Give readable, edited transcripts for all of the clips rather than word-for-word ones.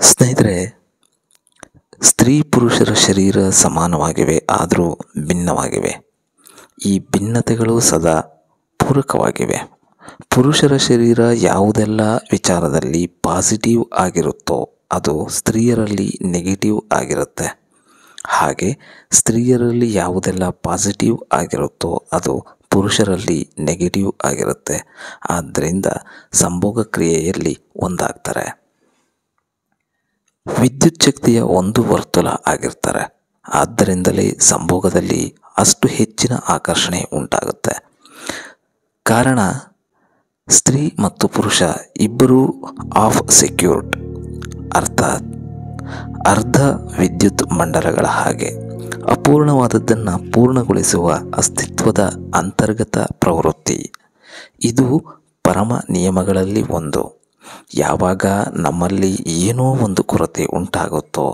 ಸ್ನೇಹಿತರೆ, ಸ್ತ್ರೀ ಪುರುಷರ ಶರೀರ ಸಮಾನವಾಗಿವೆ, ಆದರೂ ಭಿನ್ನವಾಗಿವೆ. ಈ ಭಿನ್ನತೆಗಳು ಸದಾ ಪೂರಕವಾಗಿವೆ. ಪುರುಷರ ಶರೀರ ಯಾವುದೆಲ್ಲ ವಿಚಾರದಲ್ಲಿ ಪಾಸಿಟಿವ್ ಆಗಿರುತ್ತೋ ಅದು ಸ್ತ್ರೀಯರಲ್ಲಿ ನೆಗೆಟಿವ್ ಆಗಿರುತ್ತೆ. ಹಾಗೆ ಸ್ತ್ರೀಯರಲ್ಲಿ ಯಾವುದೆಲ್ಲ ಪಾಸಿಟಿವ್ ಆಗಿರುತ್ತೋ ಅದು ಪುರುಷರಲ್ಲಿ ನೆಗೆಟಿವ್ ಆಗಿರುತ್ತೆ. ಆದ್ದರಿಂದ ಸಂಭೋಗ ಕ್ರಿಯೆಯಲ್ಲಿ ಒಂದಾಗ್ತಾರೆ. ವಿದ್ಯುತ್ ಶಕ್ತಿಯ ಒಂದು ವರ್ತುಲ ಆಗಿರ್ತಾರೆ. ಆದ್ದರಿಂದಲೇ ಸಂಭೋಗದಲ್ಲಿ ಅಷ್ಟು ಹೆಚ್ಚಿನ ಆಕರ್ಷಣೆ ಉಂಟಾಗುತ್ತೆ. ಕಾರಣ, ಸ್ತ್ರೀ ಮತ್ತು ಪುರುಷ ಇಬ್ಬರೂ ಆಫ್ ಸೆಕ್ಯೂರ್ಡ್, ಅರ್ಥಾತ್ ಅರ್ಧ ವಿದ್ಯುತ್ ಮಂಡಲಗಳ ಹಾಗೆ. ಅಪೂರ್ಣವಾದದ್ದನ್ನು ಪೂರ್ಣಗೊಳಿಸುವ ಅಸ್ತಿತ್ವದ ಅಂತರ್ಗತ ಪ್ರವೃತ್ತಿ. ಇದು ಪರಮ ನಿಯಮಗಳಲ್ಲಿ ಒಂದು. ಯಾವಾಗ ನಮ್ಮಲ್ಲಿ ಏನೋ ಒಂದು ಕೊರತೆ ಉಂಟಾಗುತ್ತೋ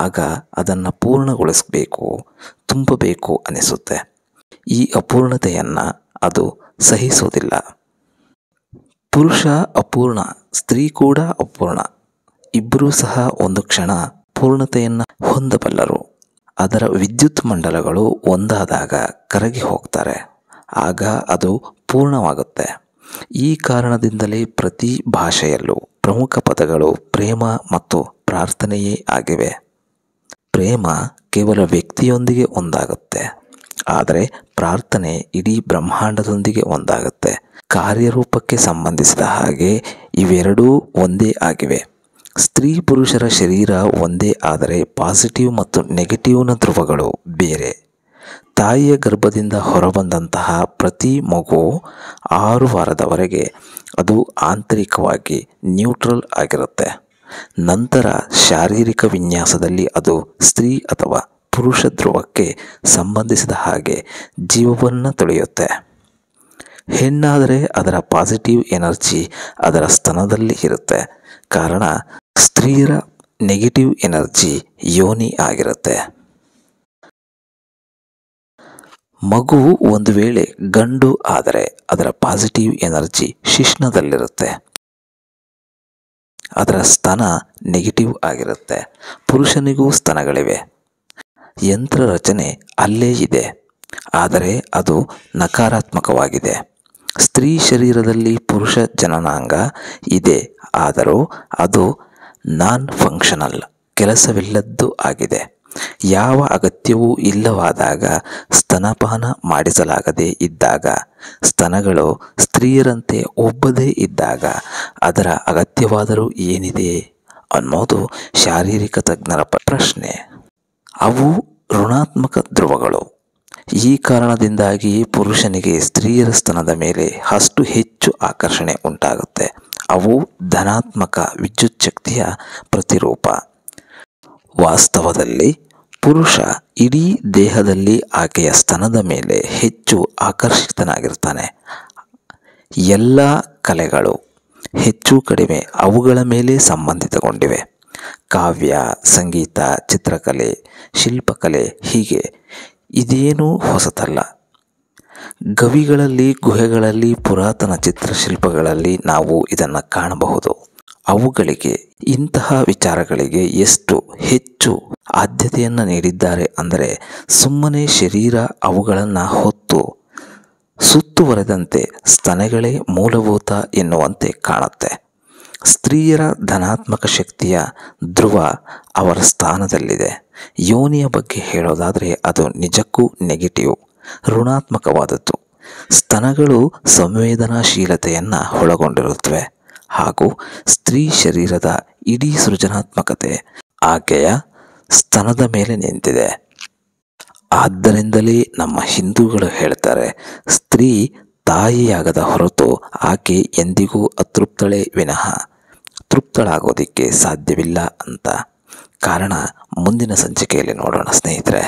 ಆಗ ಅದನ್ನು ಪೂರ್ಣಗೊಳಿಸಬೇಕು, ತುಂಬಬೇಕು ಅನಿಸುತ್ತೆ. ಈ ಅಪೂರ್ಣತೆಯನ್ನು ಅದು ಸಹಿಸೋದಿಲ್ಲ. ಪುರುಷ ಅಪೂರ್ಣ, ಸ್ತ್ರೀ ಕೂಡ ಅಪೂರ್ಣ. ಇಬ್ಬರೂ ಸಹ ಒಂದು ಕ್ಷಣ ಪೂರ್ಣತೆಯನ್ನು ಹೊಂದಬಲ್ಲರು. ಅದರ ವಿದ್ಯುತ್ ಮಂಡಲಗಳು ಒಂದಾದಾಗ ಕರಗಿ ಹೋಗ್ತಾರೆ. ಆಗ ಅದು ಪೂರ್ಣವಾಗುತ್ತೆ. ಈ ಕಾರಣದಿಂದಲೇ ಪ್ರತಿ ಭಾಷೆಯಲ್ಲೂ ಪ್ರಮುಖ ಪದಗಳು ಪ್ರೇಮ ಮತ್ತು ಪ್ರಾರ್ಥನೆಯೇ ಆಗಿವೆ. ಪ್ರೇಮ ಕೇವಲ ವ್ಯಕ್ತಿಯೊಂದಿಗೆ ಒಂದಾಗುತ್ತೆ, ಆದರೆ ಪ್ರಾರ್ಥನೆ ಇಡೀ ಬ್ರಹ್ಮಾಂಡದೊಂದಿಗೆ ಒಂದಾಗುತ್ತೆ. ಕಾರ್ಯರೂಪಕ್ಕೆ ಸಂಬಂಧಿಸಿದ ಹಾಗೆ ಇವೆರಡೂ ಒಂದೇ ಆಗಿವೆ. ಸ್ತ್ರೀ ಪುರುಷರ ಶರೀರ ಒಂದೇ, ಆದರೆ ಪಾಸಿಟಿವ್ ಮತ್ತು ನೆಗೆಟಿವ್ನ ಧ್ರುವಗಳು ಬೇರೆ. ತಾಯಿಯ ಗರ್ಭದಿಂದ ಹೊರಬಂದಂತಹ ಪ್ರತಿ ಮಗು 6 ವಾರದವರೆಗೆ ಅದು ಆಂತರಿಕವಾಗಿ ನ್ಯೂಟ್ರಲ್ ಆಗಿರುತ್ತೆ. ನಂತರ ಶಾರೀರಿಕ ವಿನ್ಯಾಸದಲ್ಲಿ ಅದು ಸ್ತ್ರೀ ಅಥವಾ ಪುರುಷ ಧ್ರುವಕ್ಕೆ ಸಂಬಂಧಿಸಿದ ಹಾಗೆ ಜೀವವನ್ನು ತೊಳೆಯುತ್ತೆ. ಹೆಣ್ಣಾದರೆ ಅದರ ಪಾಸಿಟಿವ್ ಎನರ್ಜಿ ಅದರ ಸ್ತನದಲ್ಲಿ ಇರುತ್ತೆ. ಕಾರಣ, ಸ್ತ್ರೀಯರ ನೆಗೆಟಿವ್ ಎನರ್ಜಿ ಯೋನಿ ಆಗಿರುತ್ತೆ. ಮಗು ಒಂದು ವೇಳೆ ಗಂಡು ಆದರೆ ಅದರ ಪಾಸಿಟಿವ್ ಎನರ್ಜಿ ಶಿಶ್ನದಲ್ಲಿರುತ್ತೆ, ಅದರ ಸ್ತನ ನೆಗೆಟಿವ್ ಆಗಿರುತ್ತೆ. ಪುರುಷನಿಗೂ ಸ್ತನಗಳಿವೆ, ಯಂತ್ರ ರಚನೆ ಅಲ್ಲೇ ಇದೆ, ಆದರೆ ಅದು ನಕಾರಾತ್ಮಕವಾಗಿದೆ. ಸ್ತ್ರೀ ಶರೀರದಲ್ಲಿ ಪುರುಷ ಜನನಾಂಗ ಇದೆ, ಆದರೂ ಅದು ನಾನ್ ಫಂಕ್ಷನಲ್, ಕೆಲಸವಿಲ್ಲದ್ದು ಆಗಿದೆ. ಯಾವ ಅಗತ್ಯವೂ ಇಲ್ಲವಾದಾಗ, ಸ್ತನಪಾನ ಮಾಡಿಸಲಾಗದೇ ಇದ್ದಾಗ, ಸ್ತನಗಳು ಸ್ತ್ರೀಯರಂತೆ ಒಬ್ಬದೇ ಇದ್ದಾಗ ಅದರ ಅಗತ್ಯವಾದರೂ ಏನಿದೆ ಅನ್ನೋದು ಶಾರೀರಿಕ ತಜ್ಞರ ಪ್ರಶ್ನೆ. ಅವು ಋಣಾತ್ಮಕ ಧ್ರುವಗಳು. ಈ ಕಾರಣದಿಂದಾಗಿ ಪುರುಷನಿಗೆ ಸ್ತ್ರೀಯರ ಸ್ತನದ ಮೇಲೆ ಅಷ್ಟು ಹೆಚ್ಚು ಆಕರ್ಷಣೆ ಉಂಟಾಗುತ್ತೆ. ಅವು ಧನಾತ್ಮಕ ವಿದ್ಯುತ್ ಶಕ್ತಿಯ ಪ್ರತಿರೂಪ. ವಾಸ್ತವದಲ್ಲಿ ಪುರುಷ ಇಡೀ ದೇಹದಲ್ಲಿ ಆಕೆಯ ಸ್ತನದ ಮೇಲೆ ಹೆಚ್ಚು ಆಕರ್ಷಿತನಾಗಿರ್ತಾನೆ. ಎಲ್ಲ ಕಲೆಗಳು ಹೆಚ್ಚು ಕಡಿಮೆ ಅವುಗಳ ಮೇಲೆ ಸಂಬಂಧಿತಗೊಂಡಿವೆ. ಕಾವ್ಯ, ಸಂಗೀತ, ಚಿತ್ರಕಲೆ, ಶಿಲ್ಪಕಲೆ, ಹೀಗೆ ಇದೇನೂ ಹೊಸತಲ್ಲ. ಗವಿಗಳಲ್ಲಿ, ಗುಹೆಗಳಲ್ಲಿ, ಪುರಾತನ ಚಿತ್ರಶಿಲ್ಪಗಳಲ್ಲಿ ನಾವು ಇದನ್ನು ಕಾಣಬಹುದು. ಅವುಗಳಿಗೆ, ಇಂತಹ ವಿಚಾರಗಳಿಗೆ ಎಷ್ಟು ಹೆಚ್ಚು ಆದ್ಯತೆಯನ್ನು ನೀಡಿದ್ದಾರೆ ಅಂದರೆ ಸುಮ್ಮನೆ ಶರೀರ ಅವುಗಳನ್ನು ಹೊತ್ತು ಸುತ್ತುವರೆದಂತೆ ಸ್ತನಗಳೇ ಮೂಲಭೂತ ಎನ್ನುವಂತೆ ಕಾಣುತ್ತೆ. ಸ್ತ್ರೀಯರ ಧನಾತ್ಮಕ ಶಕ್ತಿಯ ಧ್ರುವ ಅವರ ಸ್ಥಾನದಲ್ಲಿದೆ. ಯೋನಿಯ ಬಗ್ಗೆ ಹೇಳೋದಾದರೆ ಅದು ನಿಜಕ್ಕೂ ನೆಗೆಟಿವ್, ಋಣಾತ್ಮಕವಾದದ್ದು. ಸ್ತನಗಳು ಸಂವೇದನಾಶೀಲತೆಯನ್ನು ಒಳಗೊಂಡಿರುತ್ತವೆ ಹಾಗೂ ಸ್ತ್ರೀ ಶರೀರದ ಇಡೀ ಸೃಜನಾತ್ಮಕತೆ ಆಕೆಯ ಸ್ತನದ ಮೇಲೆ ನಿಂತಿದೆ. ಆದ್ದರಿಂದಲೇ ನಮ್ಮ ಹಿಂದೂಗಳು ಹೇಳ್ತಾರೆ, ಸ್ತ್ರೀ ತಾಯಿಯಾಗದ ಹೊರತು ಆಕೆ ಎಂದಿಗೂ ಅತೃಪ್ತಳೇ ವಿನಃ ತೃಪ್ತಳಾಗೋದಿಕ್ಕೆ ಸಾಧ್ಯವಿಲ್ಲ ಅಂತ. ಕಾರಣ ಮುಂದಿನ ಸಂಚಿಕೆಯಲ್ಲಿ ನೋಡೋಣ ಸ್ನೇಹಿತರೆ.